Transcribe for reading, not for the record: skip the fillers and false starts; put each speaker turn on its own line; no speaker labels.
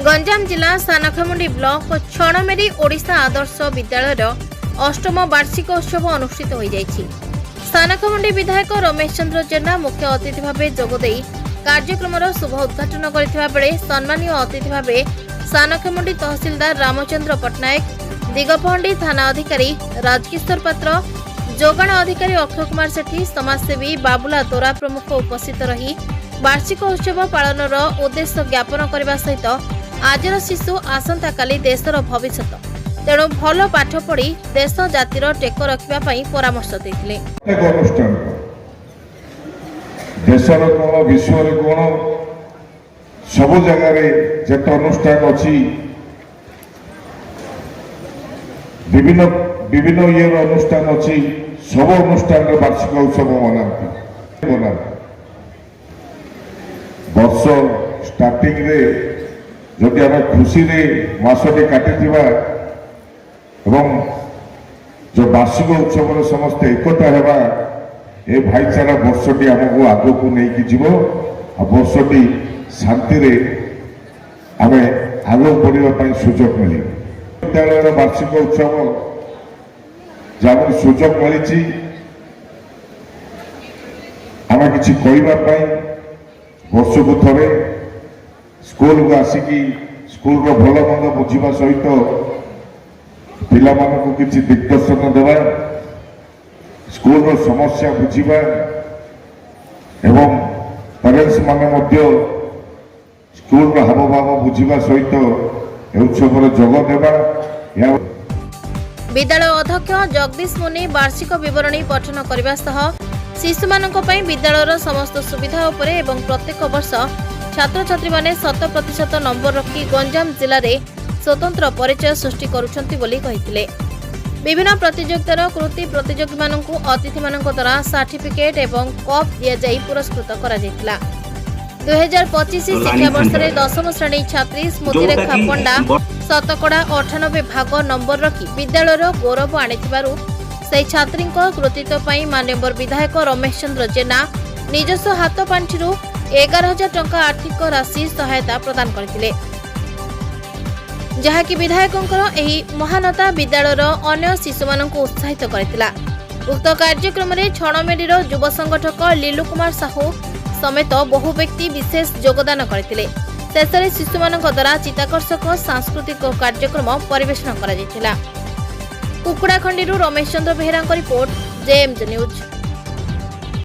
गंजाम जिला सानखमुंडी ब्लॉक छणमेरी ओडिशा आदर्श विद्यालय अष्टम वार्षिक उत्सव अनुष्ठित हो जाइछि। सानखमुंडी विधायक रमेश चंद्र जेना मुख्य अतिथि भाव जोगदे कार्यक्रम शुभ उद्घाटन करथिबा बेले सम्मानीय अतिथि भाव सानखमुंडी तहसीलदार रामचंद्र पट्टनायक, दिगपहंडी थाना अधिकारी राजकिशोर पात्र, जोगाण अधिकारी अक्षय कुमार सेठी, समाजसेवी बाबुला तोरा प्रमुख उपस्थित रही वार्षिक उत्सव पालनर उद्देश्य ज्ञापन करने सहित आजर शिशु आसंता काली देशर भविष्यत, तेणु भल पाठ पढ़ी देश जातिर टेक रखापी परामर्श देते।
देशर कोण विश्वर कोण सब जगार जेत अनुष्ठान अच्छी विभिन्न विभिन्न इयर अनुष्ठान अच्छी सब अनुष्ठान वार्षिक उत्सव मनाती वर्ष स्टार्टिंग रे जदि आम खुशी मसटे काटी जो वार्षिक उत्सव समस्त एकता होगा ए भाईचारा वर्षटी आमको आग को लेकिन जीव वर्षटी शांति आम आगे बढ़ापी सुजोग मिले। विद्यालय वार्षिक उत्सव जहाँ सुजोग मिली आम कि कहवाई वर्ष को थे स्कूल को आसिकी स्कूल भल मंद बुझा सहित पिला को किसी दिग्दर्शन देवा स्कूल समस्या बुझा एवं पेरेंट्स माने स्कूल हाव भाव बुझा सहित उत्सव जोग देवा।
विद्यालय अध्यक्ष जगदीश मुनि वार्षिक विवरणी पठन करने सह शिशु मानक पई विद्यालयर समस्त सुविधा उपरे एवं प्रत्येक वर्ष छात्र छात्री माने 100% नंबर रखी गंजाम जिले में स्वतंत्र परिचय सृष्टि करुछंती बोली कहिथिले। विभिन्न प्रतियोगितार कृति प्रतियोगी मानकु अतिथि मानक द्वारा सर्टिफिकेट एवं कप दिया जाई पुरस्कृत करा जायतिला। 2025 शिक्षा वर्ष में 10म श्रेणी छात्री स्मृतिरेखा पंडा शतकड़ा 98 भाग नंबर रखी विद्यालयर गौरव आनिथिबारु से छात्री कृतित्व पर माननीय विधायक रमेश चंद्र जेना निजस्व हाथ पांठिरू 11,000 टंका आर्थिक राशि सहायता प्रदान करथिले, जहाँकि विधायकंकर एही महानता विद्यालयर अन्य शिशु मानकु उत्साहित करथिला। उक्त कार्यक्रम में छणमेरीर युव संगठक लीलू कुमार साहू समेत बहु व्यक्ति विशेष योगदान करथिले। शेषରେ शिशुमानक द्वारा चित्ताकर्षक सांस्कृतिक कार्यक्रम परिवेषण करा जायतिला। कुकुड़ाखंडी रमेश चंद्र बेहेरा रिपोर्ट, जेएमजे न्यूज।